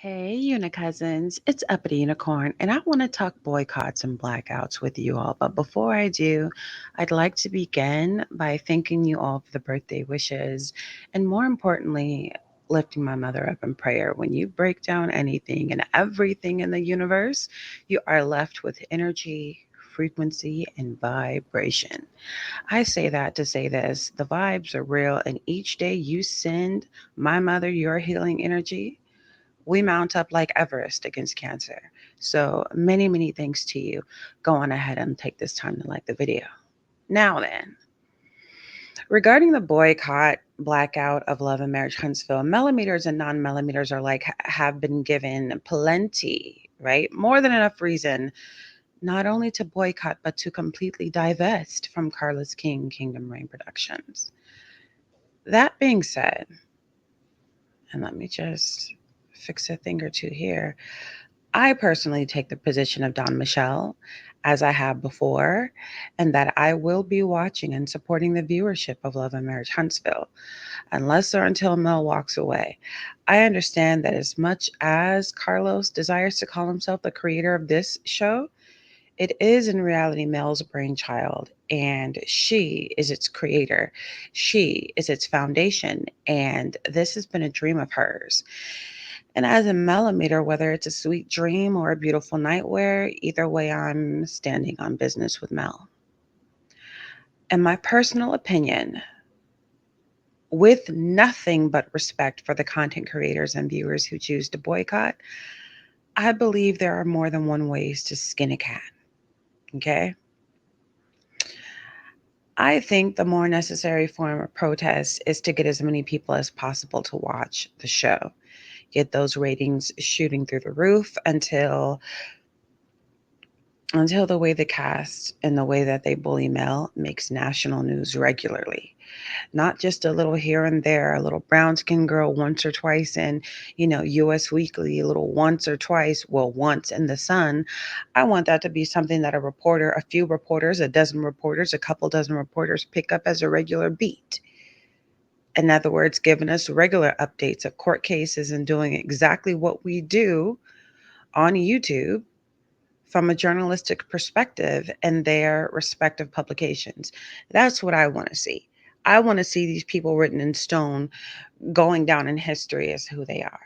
Hey, Unicousins, it's Uppity Unicorn, and I want to talk boycotts and blackouts with you all. But before I do, I'd like to begin by thanking you all for the birthday wishes, and more importantly, lifting my mother up in prayer. When you break down anything and everything in the universe, you are left with energy, frequency, and vibration. I say that to say this: the vibes are real, and each day you send my mother your healing energy, we mount up like Everest against cancer. So many, many thanks to you. Go on ahead and take this time to like the video. Now then, regarding the boycott blackout of Love and Marriage Huntsville, millimeters and non-millimeters are like have been given plenty, right? More than enough reason not only to boycott but to completely divest from Carlos King Kingdom Reign Productions. That being said, and let me just fix a thing or two here. I personally take the position of Don Michelle, as I have before, and that I will be watching and supporting the viewership of Love and Marriage Huntsville, unless or until Mel walks away. I understand that as much as Carlos desires to call himself the creator of this show, it is in reality Mel's brainchild, and she is its creator. She is its foundation, and this has been a dream of hers. And as a millimeter, whether it's a sweet dream or a beautiful nightwear, either way, I'm standing on business with Mel. In my personal opinion, with nothing but respect for the content creators and viewers who choose to boycott, I believe there are more than one ways to skin a cat. Okay? I think the more necessary form of protest is to get as many people as possible to watch the show. Get those ratings shooting through the roof until the way the cast and the way that they bully Mel makes national news regularly. Not just a little here and there, a little brown skinned girl once or twice in, US Weekly, a little once or twice, well, once in the Sun. I want that to be something that a reporter, a few reporters, a dozen reporters, a couple dozen reporters pick up as a regular beat. In other words, giving us regular updates of court cases and doing exactly what we do on YouTube from a journalistic perspective in their respective publications. That's what I want to see. I want to see these people written in stone going down in history as who they are.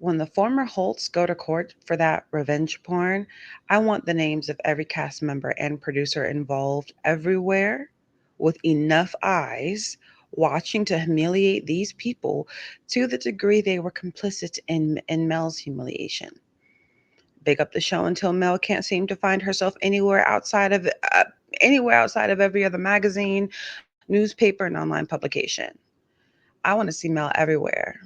When the former Holtz go to court for that revenge porn, I want the names of every cast member and producer involved everywhere with enough eyes watching to humiliate these people to the degree they were complicit in Mel's humiliation. Big up the show until Mel can't seem to find herself anywhere outside of every other magazine, newspaper, and online publication. I want to see Mel everywhere.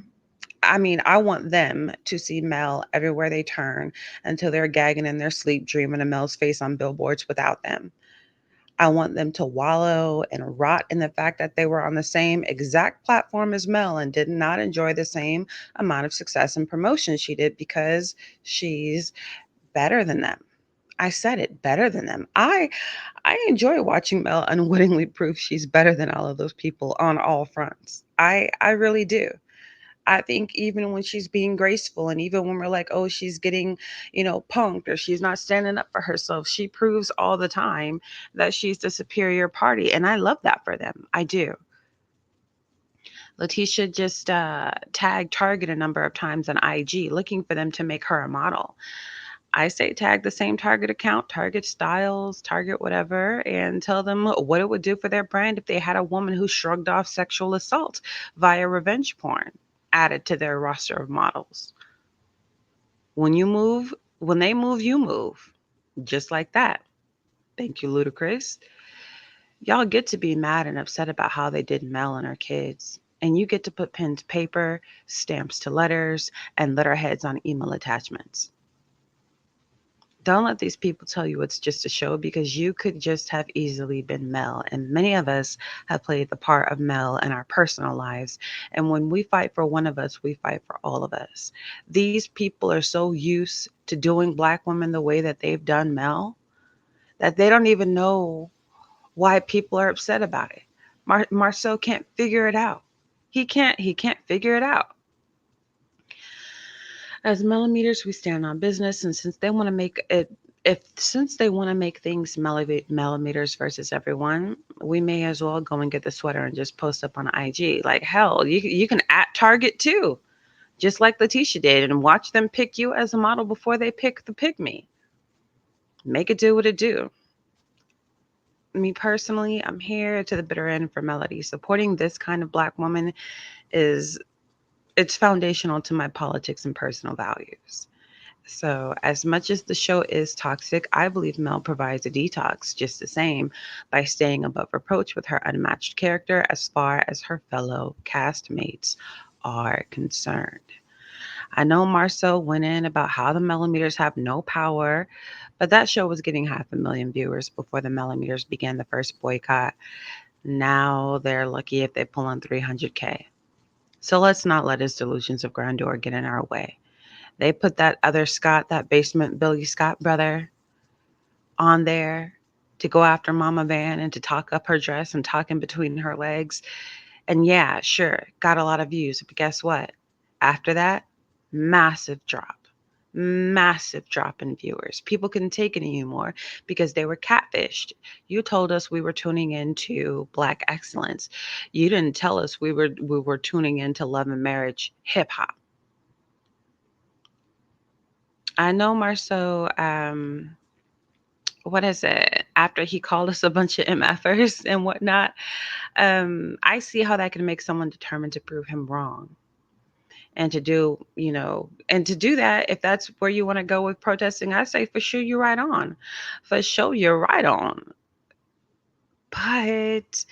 I mean, I want them to see Mel everywhere they turn until they're gagging in their sleep, dreaming of Mel's face on billboards without them. I want them to wallow and rot in the fact that they were on the same exact platform as Mel and did not enjoy the same amount of success and promotion she did because she's better than them. I said it, better than them. I enjoy watching Mel unwittingly prove she's better than all of those people on all fronts. I really do. I think even when she's being graceful and even when we're like, oh, she's getting, punked or she's not standing up for herself, she proves all the time that she's the superior party. And I love that for them. I do. Letitia just tagged Target a number of times on IG looking for them to make her a model. I say tag the same Target account, Target Styles, Target whatever, and tell them what it would do for their brand if they had a woman who shrugged off sexual assault via revenge porn added to their roster of models. When they move, you move. Just like that. Thank you, Ludacris. Y'all get to be mad and upset about how they did Mel and her kids. And you get to put pen to paper, stamps to letters, and letterheads on email attachments. Don't let these people tell you it's just a show because you could just have easily been Mel. And many of us have played the part of Mel in our personal lives. And when we fight for one of us, we fight for all of us. These people are so used to doing Black women the way that they've done Mel that they don't even know why people are upset about it. Marcel can't figure it out. He can't figure it out. As millimeters, we stand on business, and since they want to make it, if since they want to make things millimeters versus everyone, we may as well go and get the sweater and just post up on IG. Like hell, you can at Target too, just like Letitia did, and watch them pick you as a model before they pick the pygmy. Make it do what it do. Me personally, I'm here to the bitter end for Melody. Supporting this kind of black woman is it's foundational to my politics and personal values. So, as much as the show is toxic, I believe Mel provides a detox just the same by staying above reproach with her unmatched character as far as her fellow castmates are concerned. I know Marcel went in about how the millimeters have no power, but that show was getting 500,000 viewers before the millimeters began the first boycott. Now they're lucky if they pull in 300K. So let's not let his delusions of grandeur get in our way. They put that other Scott, that basement Billy Scott brother, on there to go after Mama Van and to talk up her dress and talk in between her legs. And yeah, sure, got a lot of views. But guess what? After that, massive drop. Massive drop in viewers. People couldn't take it anymore because they were catfished. You told us we were tuning into Black excellence. You didn't tell us we were tuning into love and marriage hip hop. I know Marceau, what is it? After he called us a bunch of MFers and whatnot, I see how that can make someone determined to prove him wrong. And to do, and to do that, if that's where you want to go with protesting, I say for sure you're right on. For sure you're right on. But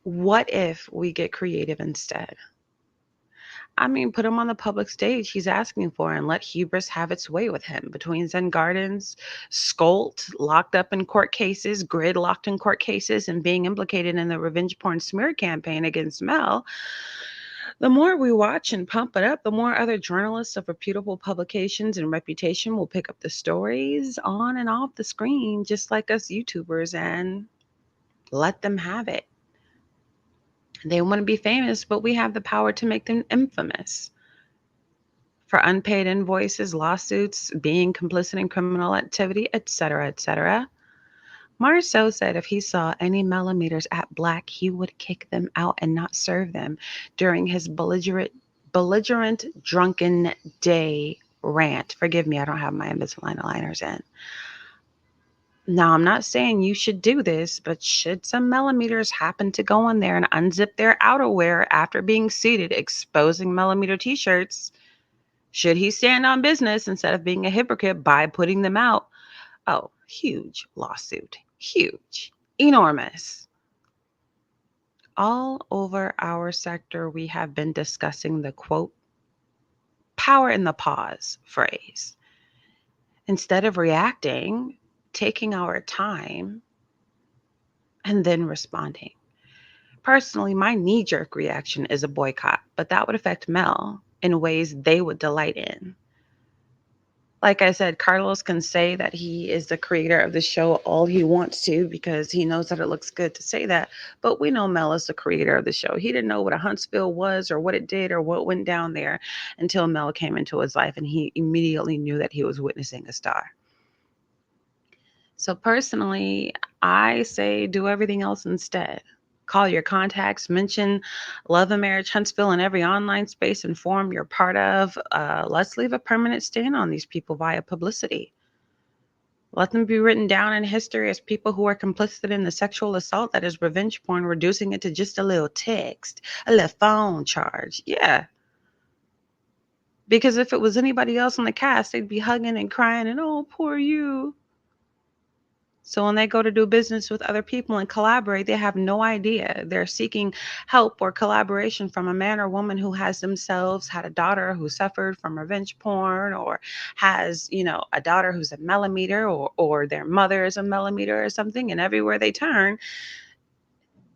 what if we get creative instead? I mean, put him on the public stage he's asking for and let hubris have its way with him. Between Zen Gardens, Skolt, locked up in court cases, Grid locked in court cases, and being implicated in the revenge porn smear campaign against Mel, the more we watch and pump it up, the more other journalists of reputable publications and reputation will pick up the stories on and off the screen, just like us YouTubers, and let them have it. They want to be famous, but we have the power to make them infamous. For unpaid invoices, lawsuits, being complicit in criminal activity, etc., etc. Marceau said if he saw any millimeters at Black, he would kick them out and not serve them during his belligerent drunken day rant. Forgive me, I don't have my Invisalign aligners in. Now, I'm not saying you should do this, but should some millimeters happen to go in there and unzip their outerwear after being seated, exposing millimeter t-shirts, should he stand on business instead of being a hypocrite by putting them out? Oh, huge lawsuit. Huge. Enormous. All over our sector, we have been discussing the quote, power in the pause phrase. Instead of reacting, taking our time, and then responding. Personally, my knee jerk reaction is a boycott, but that would affect Mel in ways they would delight in. Like I said, Carlos can say that he is the creator of the show all he wants to because he knows that it looks good to say that. But we know Mel is the creator of the show. He didn't know what a Huntsville was or what it did or what went down there until Mel came into his life and he immediately knew that he was witnessing a star. So personally, I say do everything else instead. Call your contacts, mention Love and Marriage Huntsville in every online space and forum you're part of. Let's leave a permanent stain on these people via publicity. Let them be written down in history as people who are complicit in the sexual assault that is revenge porn, reducing it to just a little text, a little phone charge. Yeah. Because if it was anybody else on the cast, they'd be hugging and crying and, oh, poor you. So when they go to do business with other people and collaborate, they have no idea. They're seeking help or collaboration from a man or woman who has themselves had a daughter who suffered from revenge porn or has, a daughter who's a millimeter or their mother is a millimeter or something. And everywhere they turn,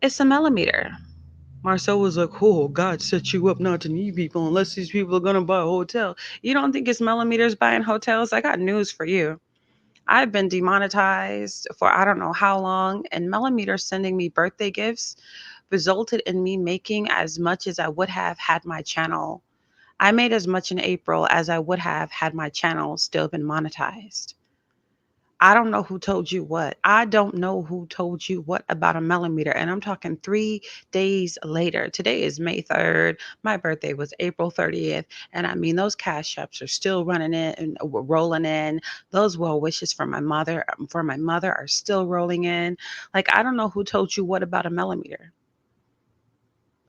it's a millimeter. Marcel was like, oh, God set you up not to need people unless these people are going to buy a hotel. You don't think it's millimeters buying hotels? I got news for you. I've been demonetized for I don't know how long, and Millimeter sending me birthday gifts resulted in me making as much as I would have had my channel I made as much in April as I would have had my channel still been monetized. I don't know who told you what. I don't know who told you what about a millimeter. And I'm talking 3 days later. Today is May 3rd. My birthday was April 30th. And I mean, those cash apps are still running in and rolling in. Those well wishes for my mother are still rolling in. Like, I don't know who told you what about a millimeter.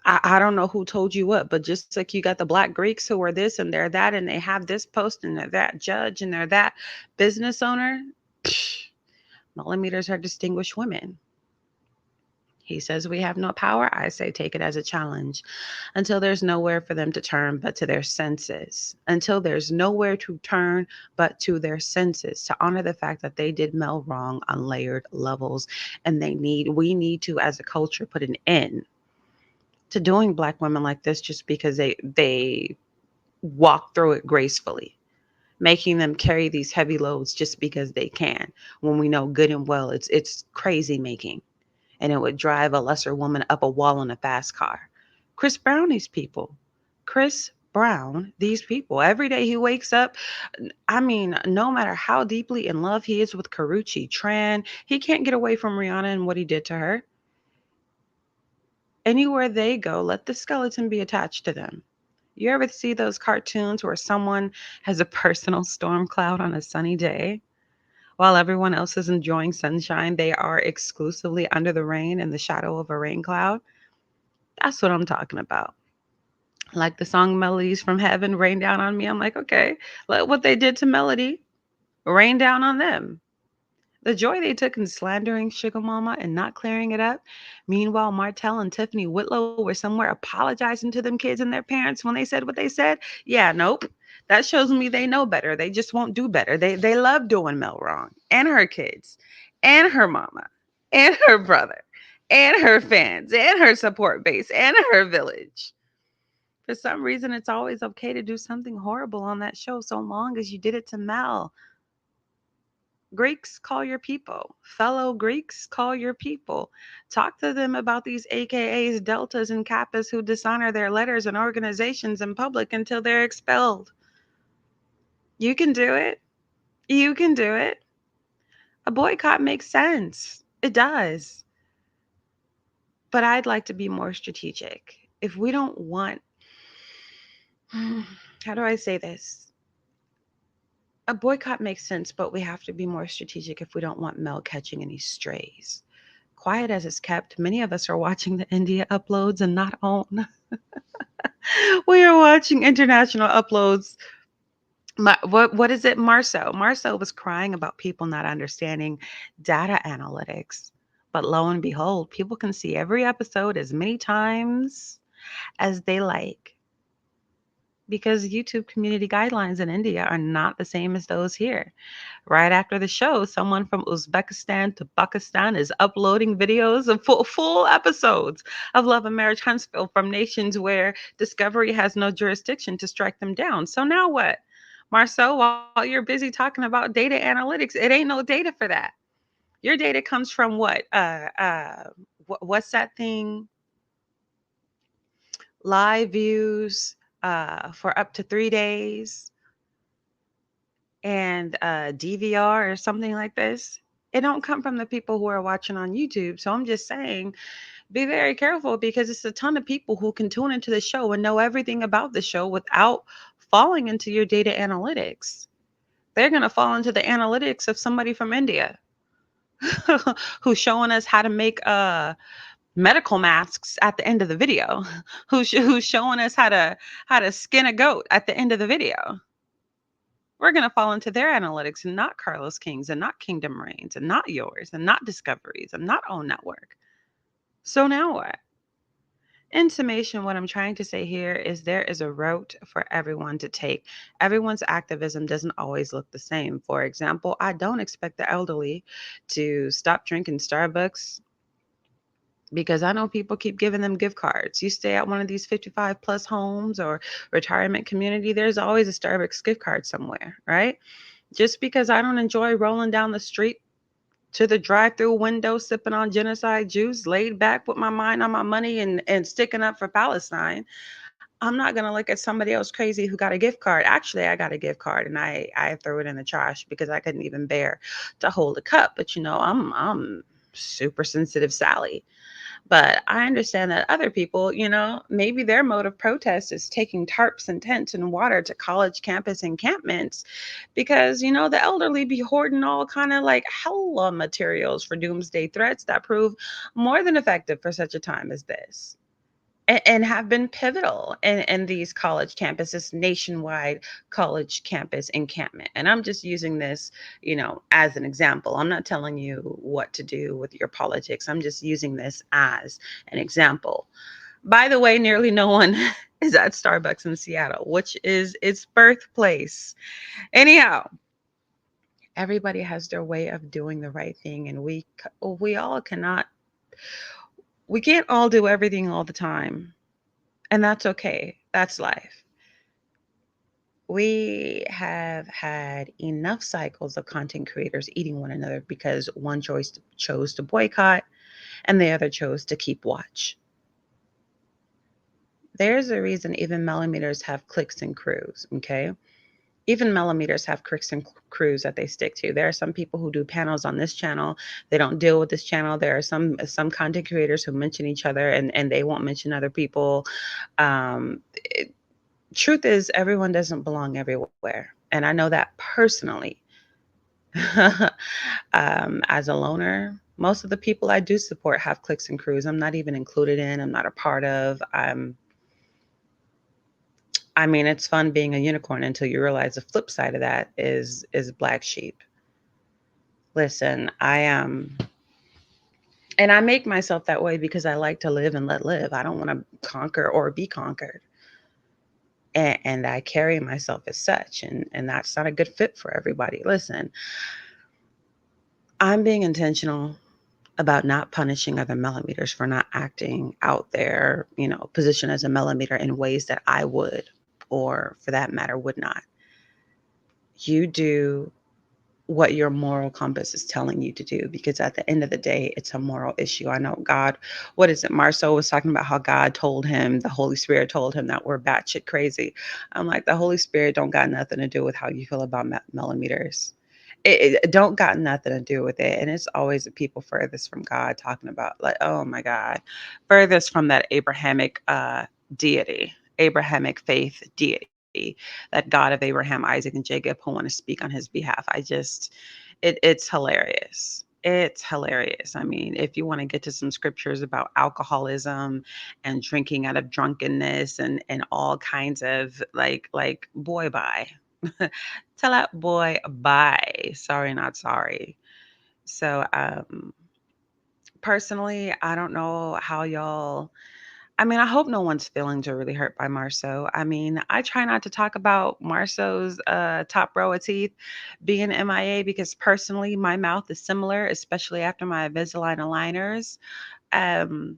I don't know who told you what, but just like you got the Black Greeks who are this and they're that, and they have this post and they're that judge and they're that business owner. Millimeters are distinguished women. He says we have no power. I say take it as a challenge until there's nowhere for them to turn but to their senses. Until there's nowhere to turn but to their senses to honor the fact that they did Mel wrong on layered levels. And we need to, as a culture, put an end to doing Black women like this just because they walk through it gracefully, making them carry these heavy loads just because they can, when we know good and well it's crazy making, and it would drive a lesser woman up a wall in a fast car. Chris Brown, these people. Chris Brown, these people. Every day he wakes up, I mean, no matter how deeply in love he is with Karrueche Tran, he can't get away from Rihanna and what he did to her. Anywhere they go, let the skeleton be attached to them. You ever see those cartoons where someone has a personal storm cloud on a sunny day? While everyone else is enjoying sunshine, they are exclusively under the rain in the shadow of a rain cloud. That's what I'm talking about. Like the song Melodies from Heaven, Rain Down on Me. I'm like, okay, let what they did to Melody rain down on them. The joy they took in slandering Sugar Mama and not clearing it up. Meanwhile, Martell and Tiffany Whitlow were somewhere apologizing to them kids and their parents when they said what they said. Yeah, nope. That shows me they know better. They just won't do better. They love doing Mel wrong. And her kids. And her mama. And her brother. And her fans. And her support base. And her village. For some reason, it's always okay to do something horrible on that show so long as you did it to Mel. Greeks, call your people. Fellow Greeks, call your people. Talk to them about these AKAs, deltas, and kappas who dishonor their letters and organizations in public until they're expelled. You can do it. You can do it. A boycott makes sense. It does. But I'd like to be more strategic. If we don't want, how do I say this? A boycott makes sense, but we have to be more strategic if we don't want Mel catching any strays. Quiet as it's kept, many of us are watching the India uploads and not on. We are watching international uploads. What is it? Marceau was crying about people not understanding data analytics. But lo and behold, people can see every episode as many times as they like, because YouTube community guidelines in India are not the same as those here. Right after the show, someone from Uzbekistan to Pakistan is uploading videos of full episodes of Love and Marriage Huntsville from nations where Discovery has no jurisdiction to strike them down. So now what? Marceau, while you're busy talking about data analytics, it ain't no data for that. Your data comes from what? What's that thing? Live views for up to 3 days, and DVR or something like this. It don't come from the people who are watching on YouTube. So I'm just saying, be very careful, because it's a ton of people who can tune into the show and know everything about the show without falling into your data analytics. They're going to fall into the analytics of somebody from India who's showing us how to make medical masks at the end of the video, who's showing us how to skin a goat at the end of the video. We're going to fall into their analytics, and not Carlos King's, and not Kingdom Reigns, and not yours, and not Discovery's, and not Own Network. So now what? In summation, what I'm trying to say here is there is a route for everyone to take. Everyone's activism doesn't always look the same. For example, I don't expect the elderly to stop drinking Starbucks, because I know people keep giving them gift cards. You stay at one of these 55 plus homes or retirement community, there's always a Starbucks gift card somewhere, right? Just because I don't enjoy rolling down the street to the drive-through window, sipping on genocide juice, laid back with my mind on my money and sticking up for Palestine, I'm not going to look at somebody else crazy who got a gift card. Actually, I got a gift card and I threw it in the trash because I couldn't even bear to hold a cup. But I'm super sensitive Sally. But I understand that other people, maybe their mode of protest is taking tarps and tents and water to college campus encampments because, the elderly be hoarding all kind of like hella materials for doomsday threats that prove more than effective for such a time as this. And have been pivotal in these college campuses, nationwide college campus encampment. And I'm just using this, as an example. I'm not telling you what to do with your politics. I'm just using this as an example. By the way, nearly no one is at Starbucks in Seattle, which is its birthplace. Anyhow, everybody has their way of doing the right thing, and we all cannot, we can't all do everything all the time. And that's okay. That's life. We have had enough cycles of content creators eating one another because one choice chose to boycott and the other chose to keep watch. There's a reason even millimeters have cliques and crews, okay? Even millimeters have cliques and crews that they stick to. There are some people who do panels on this channel. They don't deal with this channel. There are some content creators who mention each other and they won't mention other people. Um, Truth is, everyone doesn't belong everywhere. And I know that personally. As a loner, most of the people I do support have cliques and crews. I'm not even included in, I'm not a part of. I mean, it's fun being a unicorn until you realize the flip side of that is black sheep. Listen, I am, and I make myself that way because I like to live and let live. I don't want to conquer or be conquered. And I carry myself as such, and that's not a good fit for everybody. Listen, I'm being intentional about not punishing other millimeters for not acting out their, position as a millimeter in ways that I would, or for that matter, would not. You do what your moral compass is telling you to do, because at the end of the day, it's a moral issue. I know God, what is it? Marceau was talking about how God told him, the Holy Spirit told him that we're batshit crazy. I'm like, the Holy Spirit don't got nothing to do with how you feel about millimeters. It don't got nothing to do with it. And it's always the people furthest from God talking about, like, oh my God, furthest from that Abrahamic deity, Abrahamic faith deity, that God of Abraham, Isaac, and Jacob, who want to speak on his behalf. It's hilarious. It's hilarious. I mean, if you want to get to some scriptures about alcoholism and drinking out of drunkenness and all kinds of like boy bye. Tell that boy bye. Sorry, not sorry. So personally, I don't know how y'all, I mean, I hope no one's feelings are really hurt by Marceau. I mean, I try not to talk about Marceau's top row of teeth being MIA because personally, my mouth is similar, especially after my Invisalign aligners. Um,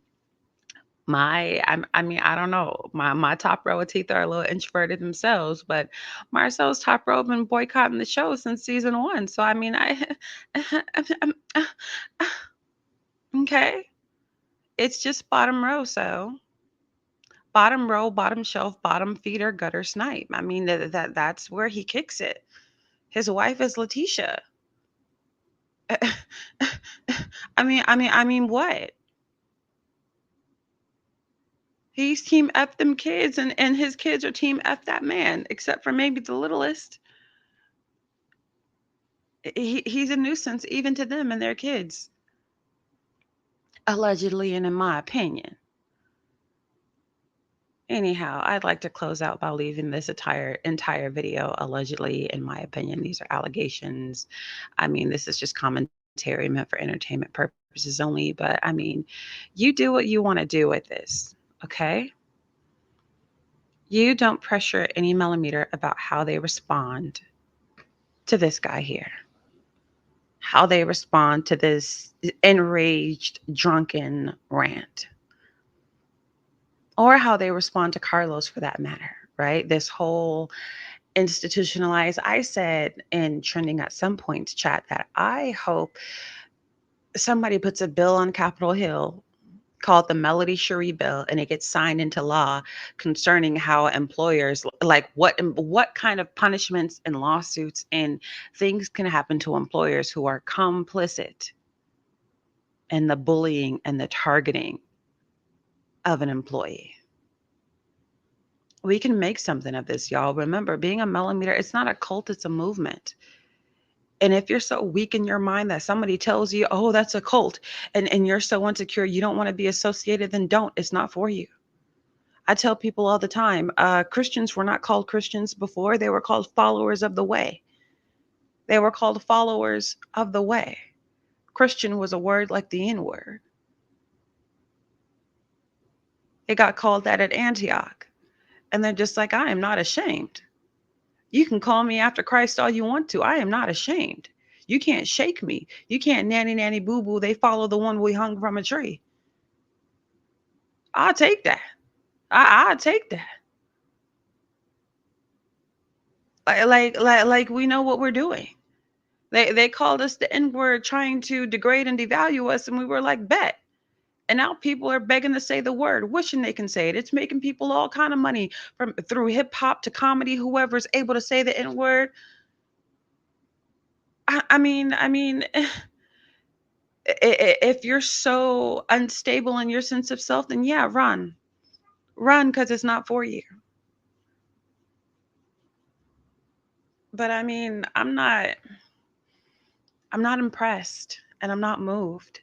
I mean, I don't know. My top row of teeth are a little introverted themselves, but Marcel's top row been boycotting the show since season one. So I mean, okay, it's just bottom row. So bottom row, bottom shelf, bottom feeder, gutter snipe. I mean, that's where he kicks it. His wife is Letitia. I mean, what? He's team F them kids, and his kids are team F that man, except for maybe the littlest. He's a nuisance even to them and their kids, allegedly, and in my opinion. Anyhow, I'd like to close out by leaving this entire video allegedly, in my opinion. These are allegations. I mean, this is just commentary meant for entertainment purposes only. But I mean, you do what you want to do with this, okay? You don't pressure any millimeter about how they respond to this guy here, how they respond to this enraged, drunken rant, or how they respond to Carlos for that matter, right? This whole institutionalized. I said in trending at some point chat that I hope somebody puts a bill on Capitol Hill called the Melody Cherie Bill, and it gets signed into law concerning how employers, like what kind of punishments and lawsuits and things can happen to employers who are complicit in the bullying and the targeting of an employee. We can make something of this, y'all. Remember, being a millimeter, it's not a cult, it's a movement. And if you're so weak in your mind that somebody tells you, oh, that's a cult, and you're so insecure, you don't want to be associated, then don't. It's not for you. I tell people all the time, Christians were not called Christians before. They were called followers of the way. They were called followers of the way. Christian was a word like the N word. It got called that at Antioch. And they're just like, I am not ashamed. You can call me after Christ all you want to. I am not ashamed. You can't shake me. You can't nanny nanny boo boo. They follow the one we hung from a tree. I'll take that. I'll take that. Like we know what we're doing. They called us the N word, trying to degrade and devalue us, and we were like, bet. And now people are begging to say the word, wishing they can say it. It's making people all kind of money from through hip hop to comedy. Whoever's able to say the N word. I mean, if you're so unstable in your sense of self, then yeah, run, because it's not for you. But I mean, I'm not impressed, and I'm not moved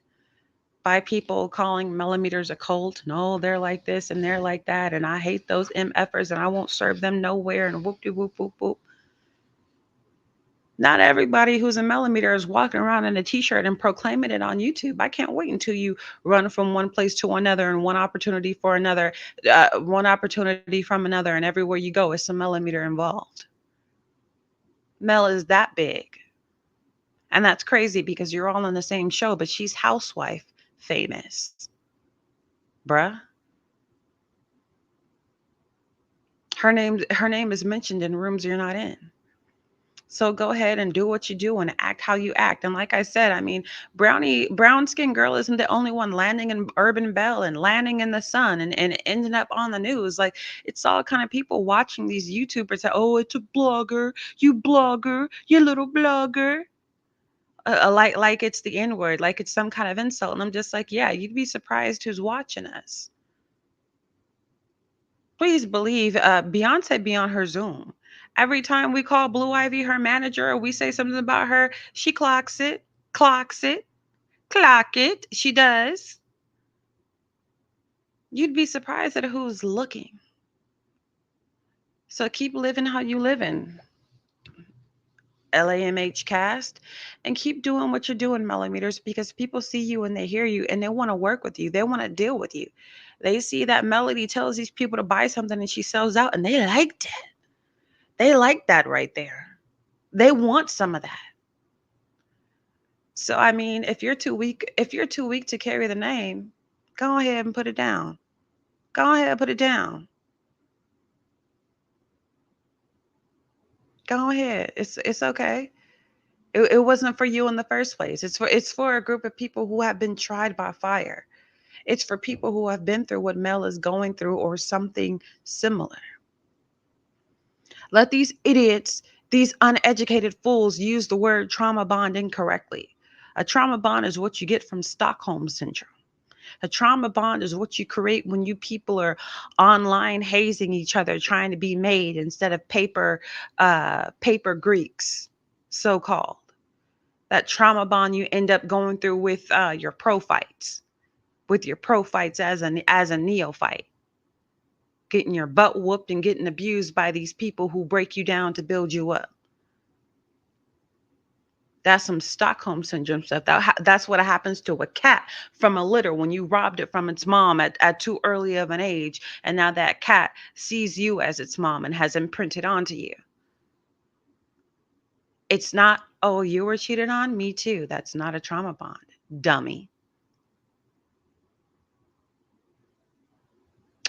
by people calling millimeters a cult. No, they're like this and they're like that, and I hate those MFers and I won't serve them nowhere, and whoop de whoop whoop whoop. Not everybody who's a millimeter is walking around in a t-shirt and proclaiming it on YouTube. I can't wait until you run from one place to another and one opportunity for another, one opportunity from another, and everywhere you go, it's a millimeter involved. Mel is that big. And that's crazy because you're all on the same show, but she's housewife famous. Bruh. Her name is mentioned in rooms you're not in. So go ahead and do what you do and act how you act. And like I said, I mean, brown skin girl isn't the only one landing in Urban Bell and landing in the Sun and ending up on the news. Like it's all kind of people watching these YouTubers say, oh, it's a blogger, you little blogger. Like it's the N word, like it's some kind of insult. And I'm just like, yeah, you'd be surprised who's watching us. Please believe Beyonce be on her Zoom. Every time we call Blue Ivy her manager or we say something about her, she clocks it, clock it. She does. You'd be surprised at who's looking. So keep living how you living, LAMH cast, and keep doing what you're doing, millimeters, because people see you and they hear you and they want to work with you. They want to deal with you. They see that Melody tells these people to buy something and she sells out and they liked it. They like that right there. They want some of that. So I mean, if you're too weak to carry the name, go ahead and put it down. Go ahead and put it down. Go ahead. It's okay. It wasn't for you in the first place. It's for a group of people who have been tried by fire. It's for people who have been through what Mel is going through or something similar. Let these idiots, these uneducated fools use the word trauma bond incorrectly. A trauma bond is what you get from Stockholm syndrome. A trauma bond is what you create when you people are online hazing each other, trying to be made instead of paper Greeks, so called. That trauma bond you end up going through with your pro fights, as a neophyte, getting your butt whooped and getting abused by these people who break you down to build you up. That's some Stockholm syndrome stuff. That's what happens to a cat from a litter when you robbed it from its mom at too early of an age. And now that cat sees you as its mom and has imprinted onto you. It's not, oh, you were cheated on? Me too. That's not a trauma bond, dummy.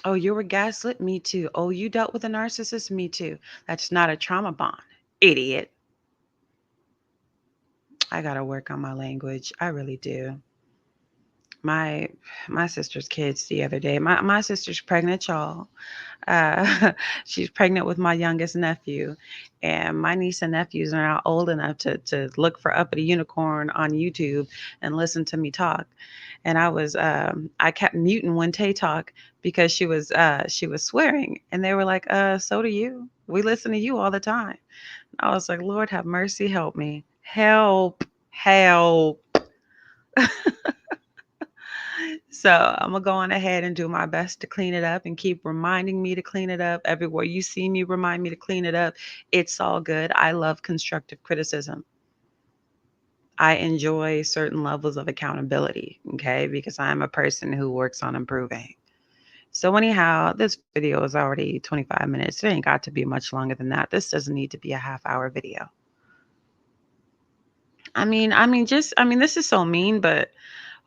Oh, you were gaslit? Me too. Oh, you dealt with a narcissist? Me too. That's not a trauma bond, idiot. I got to work on my language. I really do. my my sister's kids the other day. My sister's pregnant, y'all. Uh, she's pregnant with my youngest nephew, and my niece and nephews are now old enough to look for Uppity Unicorn on YouTube and listen to me talk. And I kept muting when Tay talk because she was swearing, and they were like, so do you. We listen to you all the time. I was like, Lord have mercy, help me, help. So I'm gonna go on ahead and do my best to clean it up and keep reminding me to clean it up. Everywhere you see me, remind me to clean it up. It's all good. I love constructive criticism. I enjoy certain levels of accountability, okay, because I'm a person who works on improving. So, anyhow, this video is already 25 minutes. It ain't got to be much longer than that. This doesn't need to be a half-hour video. This is so mean, but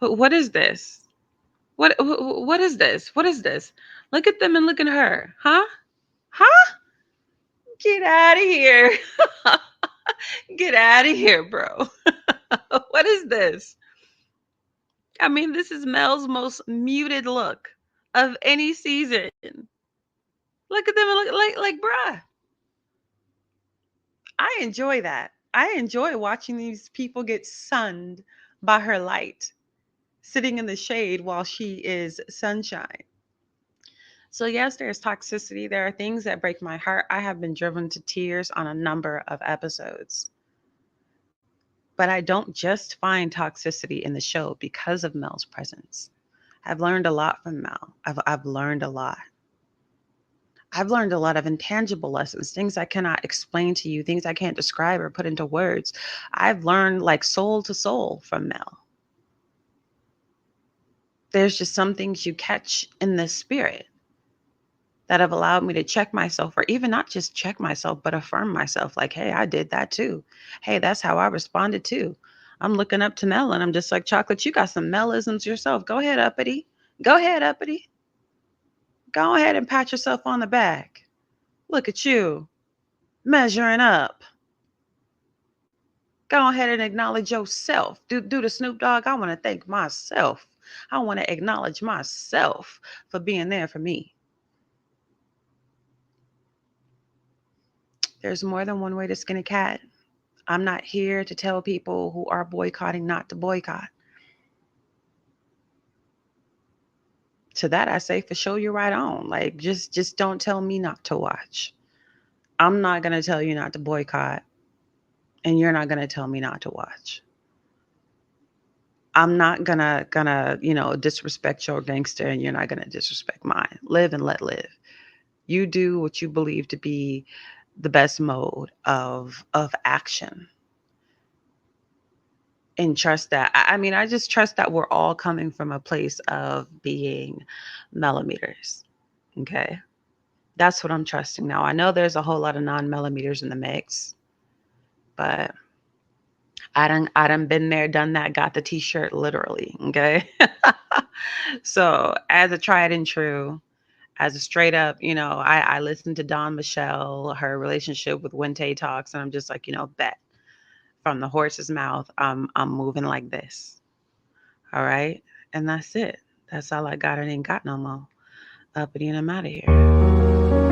what is this? What is this? What is this? Look at them and look at her. Huh? Huh? Get out of here. Get out of here, bro. What is this? This is Mel's most muted look of any season. Look at them and look like bruh. I enjoy that. I enjoy watching these people get sunned by her light, sitting in the shade while she is sunshine. So, yes, there's toxicity. There are things that break my heart. I have been driven to tears on a number of episodes. But I don't just find toxicity in the show because of Mel's presence. I've learned a lot from Mel. I've learned a lot. I've learned a lot of intangible lessons, things I cannot explain to you, things I can't describe or put into words. I've learned like soul to soul from Mel. There's just some things you catch in the spirit that have allowed me to check myself, or even not just check myself, but affirm myself like, hey, I did that too. Hey, that's how I responded too. I'm looking up to Mel and I'm just like, Chocolate, you got some Melisms yourself. Go ahead, Uppity. Go ahead, Uppity. Go ahead and pat yourself on the back. Look at you measuring up. Go ahead and acknowledge yourself. Do the Snoop Dogg. I want to thank myself. I want to acknowledge myself for being there for me. There's more than one way to skin a cat. I'm not here to tell people who are boycotting not to boycott. To that I say, for sure, you're right on. Like, just don't tell me not to watch. I'm not gonna tell you not to boycott, and you're not gonna tell me not to watch. I'm not gonna disrespect your gangster, and you're not gonna disrespect mine. Live and let live. You do what you believe to be the best mode of action, and trust that. I just trust that we're all coming from a place of being millimeters. Okay. That's what I'm trusting now. I know there's a whole lot of non-millimeters in the mix, but I done been there, done that, got the t-shirt literally. Okay. So as a tried and true, as a straight up, I listened to Dawn Michelle, her relationship with Wente talks, and I'm just like, bet from the horse's mouth, I'm moving like this. All right. And that's it. That's all I got. I ain't got no more. Uppity, and I'm out of here.